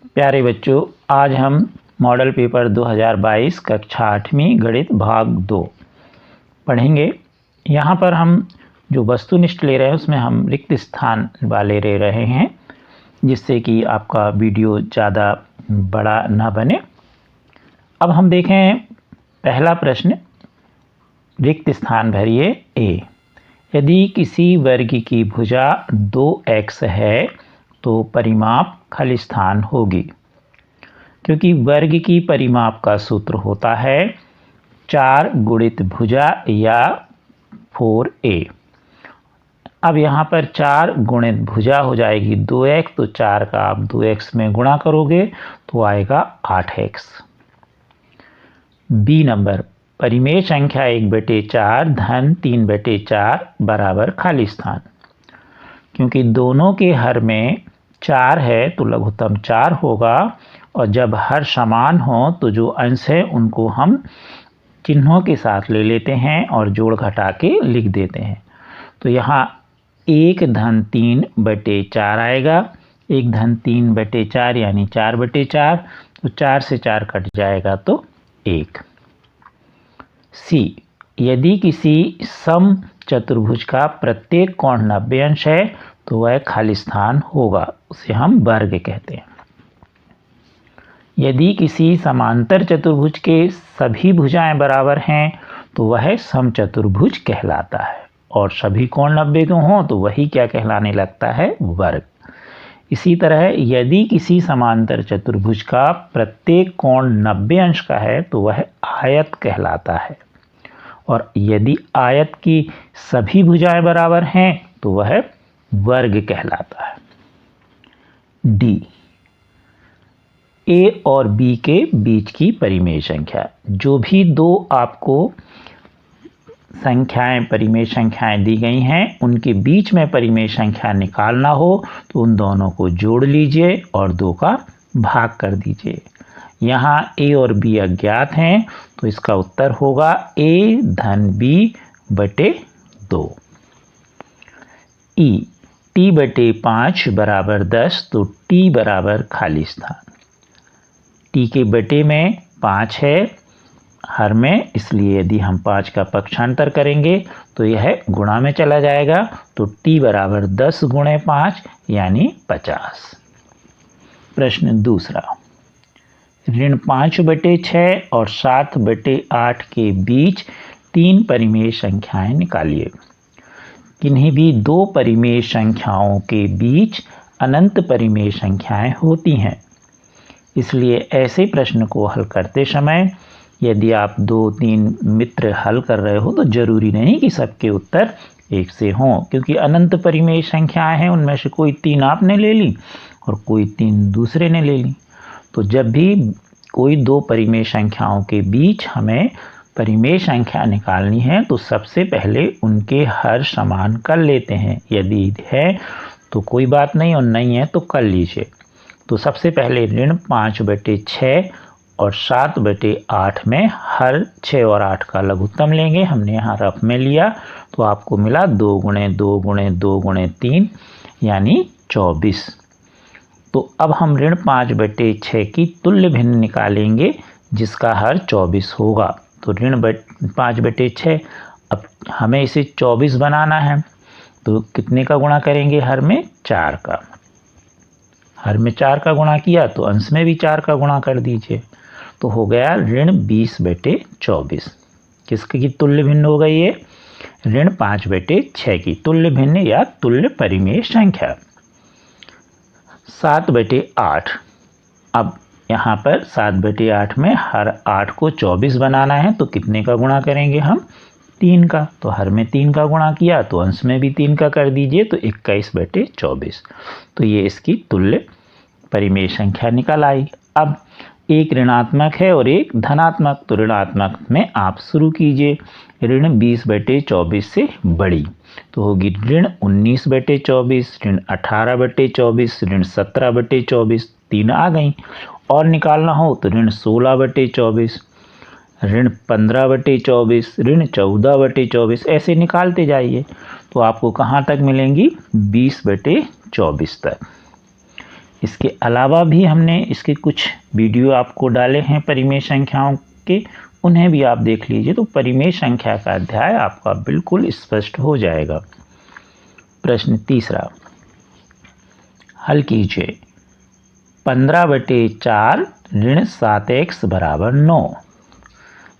प्यारे बच्चों, आज हम मॉडल पेपर 2022 कक्षा 8वीं गणित भाग 2 पढ़ेंगे। यहाँ पर हम जो वस्तुनिष्ठ ले रहे हैं उसमें हम रिक्त स्थान वाले ले रहे हैं, जिससे कि आपका वीडियो ज़्यादा बड़ा ना बने। अब हम देखें पहला प्रश्न, रिक्त स्थान भरिए ए। यदि किसी वर्ग की भुजा 2x है तो परिमाप खाली स्थान होगी, क्योंकि वर्ग की परिमाप का सूत्र होता है 4 गुणित भुजा या 4a। अब यहाँ पर 4 गुणित भुजा हो जाएगी 2x, तो 4 का आप 2x में गुणा करोगे तो आएगा 8x। बी नंबर, परिमेय संख्या 1/4 धन 3/4 बराबर खाली स्थान। क्योंकि दोनों के हर में 4 है तो लघुत्तम 4 होगा, और जब हर समान हो तो जो अंश है उनको हम चिन्हों के साथ ले लेते हैं और जोड़ घटा के लिख देते हैं। तो यहाँ 1 धन 3/4 आएगा। 1 धन 3/4 यानी 4/4, तो 4 से 4 कट जाएगा तो 1। सी, यदि किसी सम चतुर्भुज का प्रत्येक कोण 90 अंश है तो वह खाली स्थान होगा, उसे हम वर्ग कहते हैं। यदि किसी समांतर चतुर्भुज के सभी भुजाएं बराबर हैं तो वह समचतुर्भुज कहलाता है, और सभी कोण 90 के हों तो वही क्या कहलाने लगता है, वर्ग। इसी तरह यदि किसी समांतर चतुर्भुज का प्रत्येक कोण 90 अंश का है तो वह आयत कहलाता है, और यदि आयत की सभी भुजाएं बराबर हैं तो वह वर्ग कहलाता है। डी, ए और बी के बीच की परिमेय संख्या। जो भी दो आपको संख्याएं, परिमेय संख्याएं दी गई हैं, उनके बीच में परिमेय संख्या निकालना हो तो उन दोनों को जोड़ लीजिए और 2 का भाग कर दीजिए। यहाँ ए और बी अज्ञात हैं तो इसका उत्तर होगा a धन b/2। ई, t/5 बराबर 10, तो t बराबर खाली स्थान। t के बटे में 5 है हर में, इसलिए यदि हम 5 का पक्षांतर करेंगे तो यह गुणा में चला जाएगा, तो t बराबर 10 गुणे 5 यानी 50। प्रश्न दूसरा, ऋण 5/6 और 7/8 के बीच 3 परिमेय संख्याएं निकालिए। किन्हीं भी 2 परिमेय संख्याओं के बीच अनंत परिमेय संख्याएं होती हैं, इसलिए ऐसे प्रश्न को हल करते समय यदि आप 2-3 मित्र हल कर रहे हो तो जरूरी नहीं कि सबके उत्तर एक से हों, क्योंकि अनंत परिमेय संख्याएं हैं, उनमें से कोई 3 आपने ले ली और कोई 3 दूसरे ने ले ली। तो जब भी कोई 2 परिमेय संख्याओं के बीच हमें परिमेय संख्या निकालनी है तो सबसे पहले उनके हर समान कर लेते हैं। यदि है तो कोई बात नहीं, और नहीं है तो कर लीजिए। तो सबसे पहले ऋण 5/6 और 7/8 में हर 6 और 8 का लघुत्तम लेंगे। हमने यहाँ रफ में लिया तो आपको मिला 2 गुणे 2 गुणे 2 गुणे 3 यानी 24। तो अब हम ऋण 5/6 की तुल्य भिन्न निकालेंगे जिसका हर 24 होगा। तो ऋण 5/6, अब हमें इसे 24 बनाना है तो कितने का गुणा करेंगे, हर में 4 का। हर में 4 का गुणा किया तो अंश में भी 4 का गुणा कर दीजिए, तो हो गया ऋण 20/24। किसकी तुल्य भिन्न हो गई है, ऋण 5/6 की तुल्य भिन्न या तुल्य परिमेय संख्या। 7/8, अब यहाँ पर 7/8 में हर 8 को 24 बनाना है तो कितने का गुणा करेंगे हम, 3 का। तो हर में 3 का गुणा किया तो अंश में भी 3 का कर दीजिए, तो 21/24। तो ये इसकी तुल्य परिमेय संख्या निकल आई। अब एक ऋणात्मक है और एक धनात्मक, तो ऋणात्मक में आप शुरू कीजिए। ऋण 20/24 से बड़ी तो होगी ऋण 19/24, ऋण 18/24, ऋण 17/24, 3 आ गई। और निकालना हो तो ऋण 16/24, ऋण 15/24, ऋण 14/24, ऐसे निकालते जाइए तो आपको कहाँ तक मिलेंगी, 20/24 तक। इसके अलावा भी हमने इसके कुछ वीडियो आपको डाले हैं परिमेय संख्याओं के, उन्हें भी आप देख लीजिए तो परिमेय संख्या का अध्याय आपका बिल्कुल स्पष्ट हो जाएगा। प्रश्न तीसरा, हल कीजिए। 15/4 ऋण 7x बराबर 9।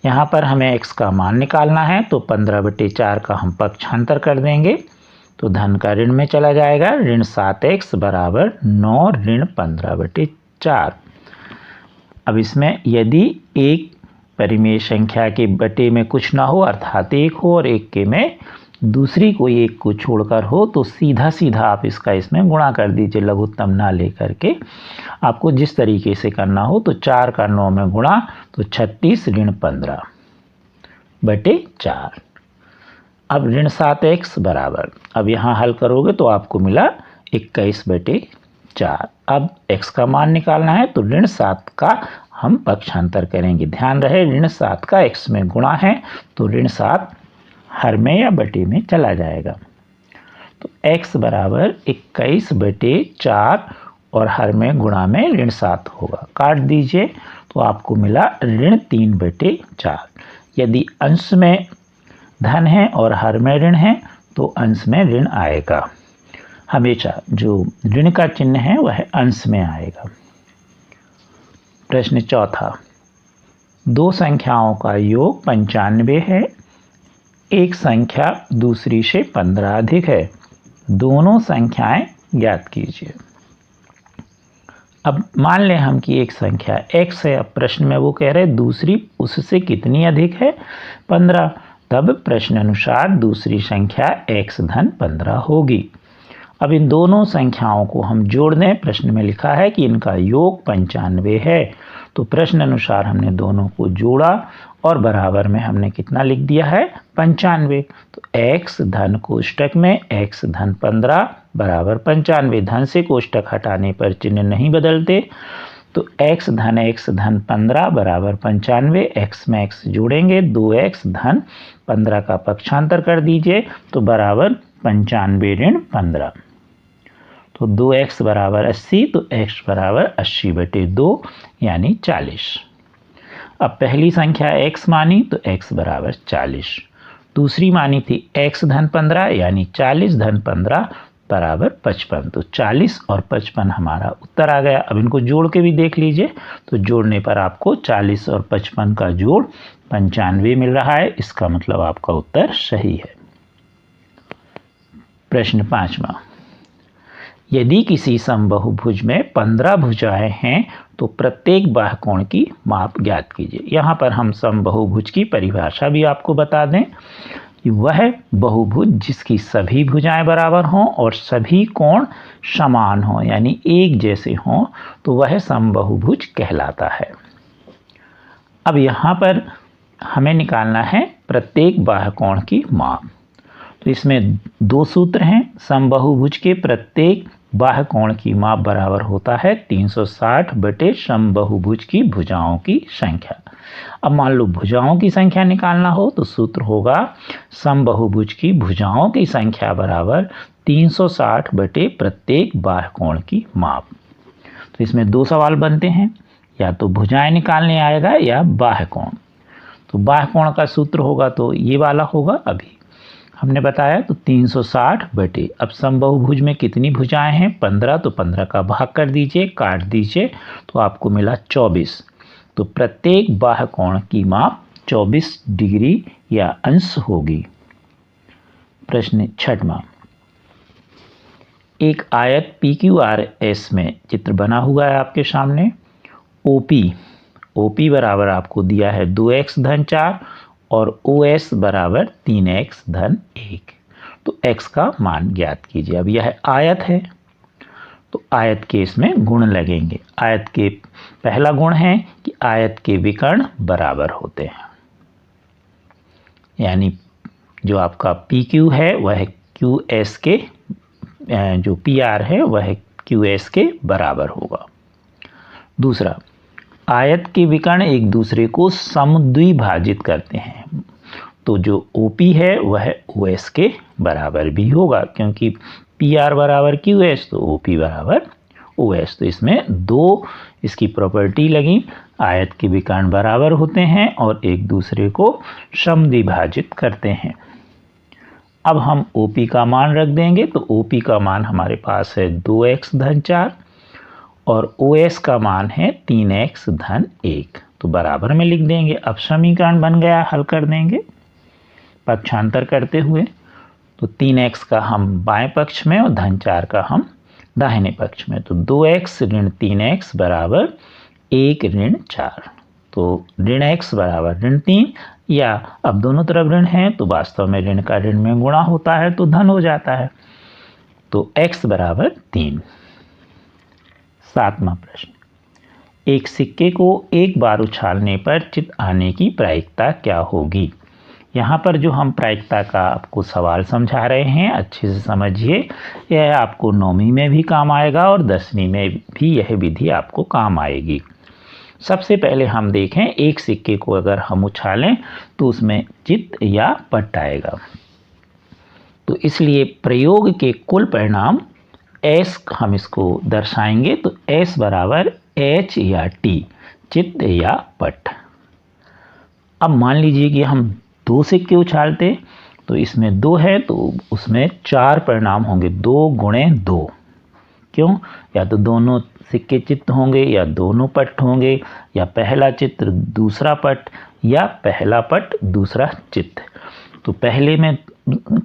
यहाँ पर हमें x का मान निकालना है तो 15/4 का हम पक्षांतर कर देंगे तो धन का ऋण में चला जाएगा। ऋण 7x बराबर 9 ऋण 15/4। अब इसमें यदि एक परिमेय संख्या के बटे में कुछ ना हो अर्थात 1 हो और एक के में दूसरी कोई एक को छोड़कर हो तो सीधा सीधा आप इसमें गुणा कर दीजिए, लघुत्तम ना लेकर के। आपको जिस तरीके से करना हो तो 4 का 9 में गुणा तो 36 ऋण 15/4। अब ऋण 7x बराबर, अब यहाँ हल करोगे तो आपको मिला 21/4। अब x का मान निकालना है तो ऋण 7 का हम पक्षांतर करेंगे। ध्यान रहे ऋण 7 का x में गुणा है तो ऋण 7 हर में या बटे में चला जाएगा। तो x बराबर 21/4 और हर में गुणा में ऋण 7 होगा। काट दीजिए तो आपको मिला ऋण 3/4। यदि अंश में धन है और हर में ऋण है तो अंश में ऋण आएगा। हमेशा जो ऋण का चिन्ह है वह अंश में आएगा। प्रश्न चौथा, दो संख्याओं का योग 95 है। एक संख्या दूसरी से 15 अधिक है। दोनों संख्याएं ज्ञात कीजिए। अब मान लें हम कि एक संख्या x है। अब प्रश्न में वो कह रहे दूसरी उससे कितनी अधिक है, 15। तब प्रश्न अनुसार दूसरी संख्या x धन 15 होगी। अब इन दोनों संख्याओं को हम जोड़ दें। प्रश्न में लिखा है कि इनका योग 95 है तो प्रश्न अनुसार हमने दोनों को जोड़ा और बराबर में हमने कितना लिख दिया है, 95। तो x धन कोष्टक में x धन 15 बराबर 95। धन से कोष्टक हटाने पर चिन्ह नहीं बदलते तो x धन 15 बराबर 95। x में x जोड़ेंगे 2x धन 15 का पक्षांतर कर दीजिए तो बराबर 95 ऋण 15। तो 2x बराबर 80 तो x बराबर 80/2 यानी 40। अब पहली संख्या x मानी तो x बराबर 40। दूसरी मानी थी x धन 15 यानी 40 धन 15 बराबर 55। तो 40 और 55 हमारा उत्तर आ गया। अब इनको जोड़ के भी देख लीजिए तो जोड़ने पर आपको 40 और 55 का जोड़ 95 मिल रहा है। इसका मतलब आपका उत्तर सही है। प्रश्न 5वां, यदि किसी समबाहुभुज में 15 भुजाएं हैं तो प्रत्येक बाह्यकोण की माप ज्ञात कीजिए। यहाँ पर हम समबाहुभुज की परिभाषा भी आपको बता दें कि वह बहुभुज जिसकी सभी भुजाएं बराबर हों और सभी कोण समान हों यानी एक जैसे हों तो वह समबाहुभुज कहलाता है। अब यहाँ पर हमें निकालना है प्रत्येक बाह्यकोण की माप। तो इसमें दो सूत्र हैं। समबाहुभुज के प्रत्येक बाह्यकोण की माप बराबर होता है 360 बटे समबाहुभुज की भुजाओं की संख्या। अब मान लो भुजाओं की संख्या निकालना हो तो सूत्र होगा समबाहुभुज की भुजाओं की संख्या बराबर 360 बटे प्रत्येक बाह्यकोण की माप। तो इसमें दो सवाल बनते हैं, या तो भुजाएं निकालने आएगा या बाह्यकोण। तो बाह्यकोण का सूत्र होगा तो ये वाला होगा, अभी हमने बताया। तो 360 बटे, अब समबाहुभुज में कितनी भुजाएं हैं, 15। तो 15 का भाग कर दीजिए, काट दीजिए तो आपको मिला 24। तो प्रत्येक बाह्यकोण की माप 24 डिग्री या अंश होगी। प्रश्न 6वां, एक आयत PQRS में चित्र बना हुआ है आपके सामने। OP बराबर आपको दिया है 2x धन 4 और OS बराबर 3x धन 1। तो x का मान ज्ञात कीजिए। अब यह आयत है तो आयत के इसमें गुण लगेंगे। आयत के पहला गुण है कि आयत के विकर्ण बराबर होते हैं, यानी जो आपका PQ है वह QS के, जो PR है वह QS के बराबर होगा। दूसरा, आयत के विकर्ण एक दूसरे को समद्विभाजित करते हैं तो जो OP है वह OS के बराबर भी होगा, क्योंकि PR बराबर QS तो OP बराबर OS। तो इसमें दो इसकी प्रॉपर्टी लगी, आयत के विकर्ण बराबर होते हैं और एक दूसरे को समद्विभाजित करते हैं। अब हम OP का मान रख देंगे, तो OP का मान हमारे पास है 2x धन 4 और OS का मान है 3x धन 1। तो बराबर में लिख देंगे। अब समीकरण बन गया, हल कर देंगे पक्षांतर करते हुए। तो 3x का हम बाएं पक्ष में और धन 4 का हम दाहिने पक्ष में। तो 2x ऋण 3x बराबर 1 ऋण 4। तो ऋण x बराबर ऋण 3, या अब दोनों तरफ ऋण है तो वास्तव में ऋण का ऋण में गुणा होता है तो धन हो जाता है। तो x बराबर 3। 7वां प्रश्न, एक सिक्के को एक बार उछालने पर चित आने की प्रायिकता क्या होगी। यहाँ पर जो हम प्रायिकता का आपको सवाल समझा रहे हैं, अच्छे से समझिए। यह आपको 9वीं में भी काम आएगा और 10वीं में भी यह विधि आपको काम आएगी। सबसे पहले हम देखें, एक सिक्के को अगर हम उछालें तो उसमें चित्त या पट्ट आएगा। तो इसलिए प्रयोग के कुल परिणाम S हम इसको दर्शाएंगे। तो S बराबर H या T, चित्त या पट्ट। अब मान लीजिए कि हम 2 सिक्के उछालते, तो इसमें 2 है तो उसमें 4 परिणाम होंगे, 2 गुणे 2। क्यों? या तो दोनों सिक्के चित्त होंगे, या दोनों पट्ट होंगे, या पहला चित्र दूसरा पट्ट, या पहला पट्ट दूसरा चित्त। तो पहले में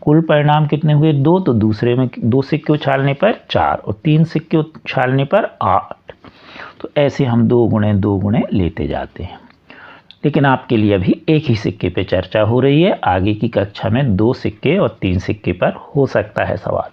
कुल परिणाम कितने हुए 2, तो दूसरे में 2 सिक्के उछालने पर 4 और 3 सिक्के उछालने पर 8। तो ऐसे हम 2 गुणे 2 गुणे लेते जाते हैं। लेकिन आपके लिए अभी एक ही सिक्के पे चर्चा हो रही है, आगे की कक्षा में 2 सिक्के और 3 सिक्के पर हो सकता है सवाल।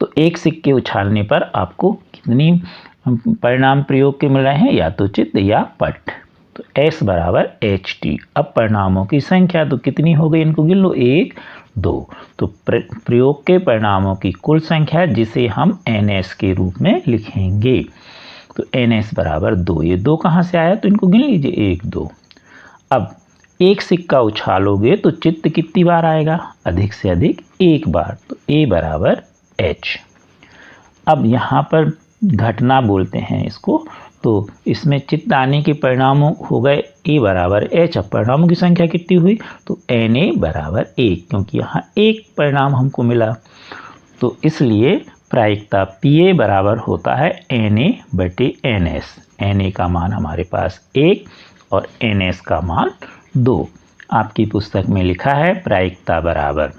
तो एक सिक्के उछालने पर आपको कितनी परिणाम प्रयोग के मिल रहे हैं, या तो चित्त या पट्ट। तो S बराबर HT। अब परिणामों की संख्या तो कितनी हो गई, इनको गिन लो, 1 2। तो प्रयोग के परिणामों की कुल संख्या जिसे हम NS के रूप में लिखेंगे। तो NS बराबर 2। ये 2 कहाँ से आया, तो इनको गिन लीजिए, 1 2। अब एक सिक्का उछालोगे तो चित्त कितनी बार आएगा, अधिक से अधिक 1 बार। तो A बराबर H। अब यहाँ पर घटना बोलते हैं इसको, तो इसमें चित्त आने के परिणामों हो गए A बराबर H। अब परिणामों की संख्या कितनी हुई, तो Na बराबर 1, क्योंकि यहाँ एक परिणाम हमको मिला। तो इसलिए प्रायिकता PA बराबर होता है Na बटे NS। Na का मान हमारे पास 1 और NS का मान 2। आपकी पुस्तक में लिखा है प्रायिकता बराबर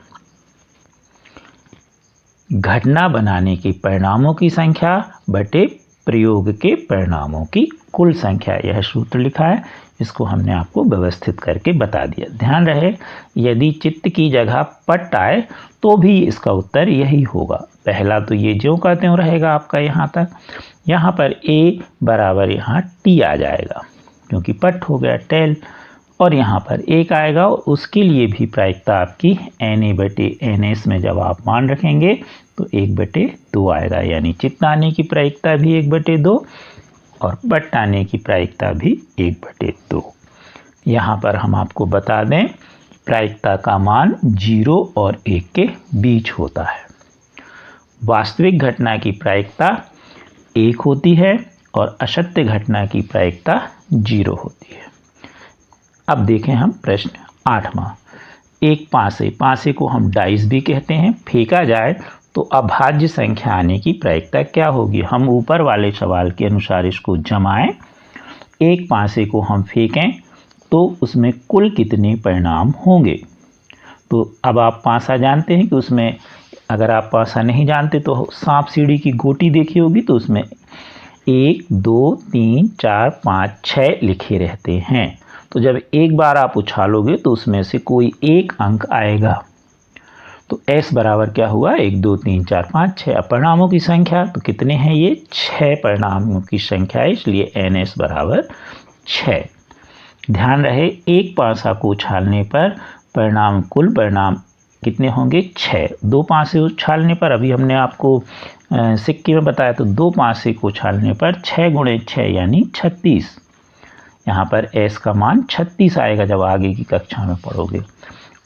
घटना बनाने के परिणामों की संख्या बटे प्रयोग के परिणामों की कुल संख्या। यह सूत्र लिखा है, इसको हमने आपको व्यवस्थित करके बता दिया। ध्यान रहे, यदि चित्त की जगह पट्ट आए तो भी इसका उत्तर यही होगा। पहला तो ये ज्यों का त्यों रहेगा आपका यहाँ तक। यहाँ पर A बराबर यहाँ T आ जाएगा, क्योंकि पट्ट हो गया टेल, और यहाँ पर 1 आएगा और उसके लिए भी प्रायिकता आपकी Na बटे NS में जब आप मान रखेंगे तो 1 बटे 2 आएगा, यानी चित्त आने की प्रायिकता भी 1 बटे 2 और पट्ट आने की प्रायिकता भी 1 बटे 2। यहाँ पर हम आपको बता दें, प्रायिकता का मान 0 और 1 के बीच होता है। वास्तविक घटना की प्रायिकता 1 होती है और असत्य घटना की प्रायिकता 0 होती है। अब देखें हम प्रश्न 8वां। एक पासे, पासे को हम डाइस भी कहते हैं, फेंका जाए तो अभाज्य संख्या आने की प्रायिकता क्या होगी। हम ऊपर वाले सवाल के अनुसार इसको जमाएं। एक पासे को हम फेंकें तो उसमें कुल कितने परिणाम होंगे। तो अब आप पासा जानते हैं कि उसमें, अगर आप पासा नहीं जानते तो सांप सीढ़ी की गोटी देखी होगी, तो उसमें 1 2 3 4 5 6 लिखे रहते हैं। तो जब एक बार आप उछालोगे तो उसमें से कोई एक अंक आएगा। तो S बराबर क्या हुआ, 1 2 3 4 5 6। अब परिणामों की संख्या तो कितने हैं, ये 6 परिणामों की संख्या है, इसलिए NS बराबर 6। ध्यान रहे, एक पासा को उछालने पर परिणाम, कुल परिणाम कितने होंगे, 6। 2 पासे उछालने पर, अभी हमने आपको सिक्के में बताया, तो 2 पासे को उछालने पर 6 गुणे 6 यानी 36। यहाँ पर S का मान 36 आएगा जब आगे की कक्षा में पढ़ोगे।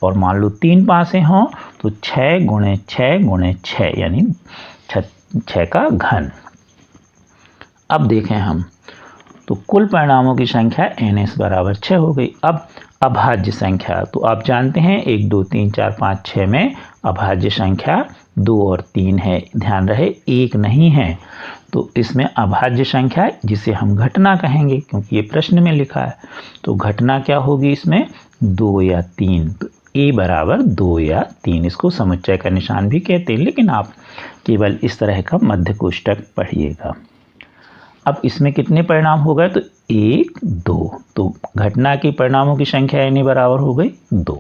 और मान लो 3 पासे हों तो 6 गुणे 6 गुणे 6 यानी 6 का घन। अब देखें हम तो कुल परिणामों की संख्या ns बराबर 6 हो गई। अब अभाज्य संख्या, तो आप जानते हैं 1 2 3 4 5 6 में अभाज्य संख्या 2 और 3 है, ध्यान रहे 1 नहीं है। तो इसमें अभाज्य संख्या जिसे हम घटना कहेंगे, क्योंकि ये प्रश्न में लिखा है, तो घटना क्या होगी इसमें 2 या 3। तो a बराबर 2 या 3, इसको समुच्चय का निशान भी कहते हैं, लेकिन आप केवल इस तरह का मध्य कोष्ठक पढ़िएगा। अब इसमें कितने परिणाम हो गए, तो 1 2, तो घटना के परिणामों की संख्या n बराबर हो गई 2।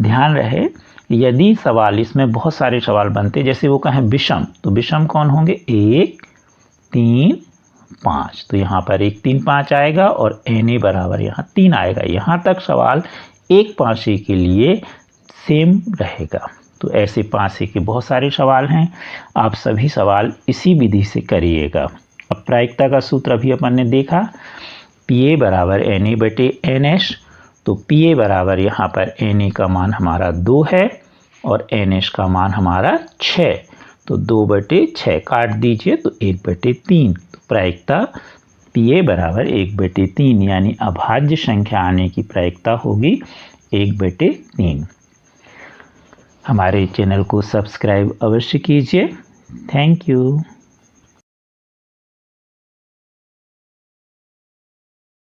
ध्यान रहे यदि सवाल इसमें बहुत सारे सवाल बनते, जैसे वो कहें विषम, तो विषम कौन होंगे 1 3 5, तो यहाँ पर 1 3 5 आएगा और na बराबर यहाँ 3 आएगा। यहाँ तक सवाल 1 5 के लिए सेम रहेगा। तो ऐसे 5 के बहुत सारे सवाल हैं, आप सभी सवाल इसी विधि से करिएगा। अब प्रायिकता का सूत्र अभी अपन ने देखा, PA बराबर NA बटे NS, तो PA बराबर यहाँ पर NA का मान हमारा 2 है और NS का मान हमारा 6, तो 2 बटे 6 काट दीजिए तो 1 बटे 3। तो प्रायिकता PA बराबर 1 बटे 3, यानी अभाज्य संख्या आने की प्रायिकता होगी 1 बटे 3। हमारे चैनल को सब्सक्राइब अवश्य कीजिए। Thank you.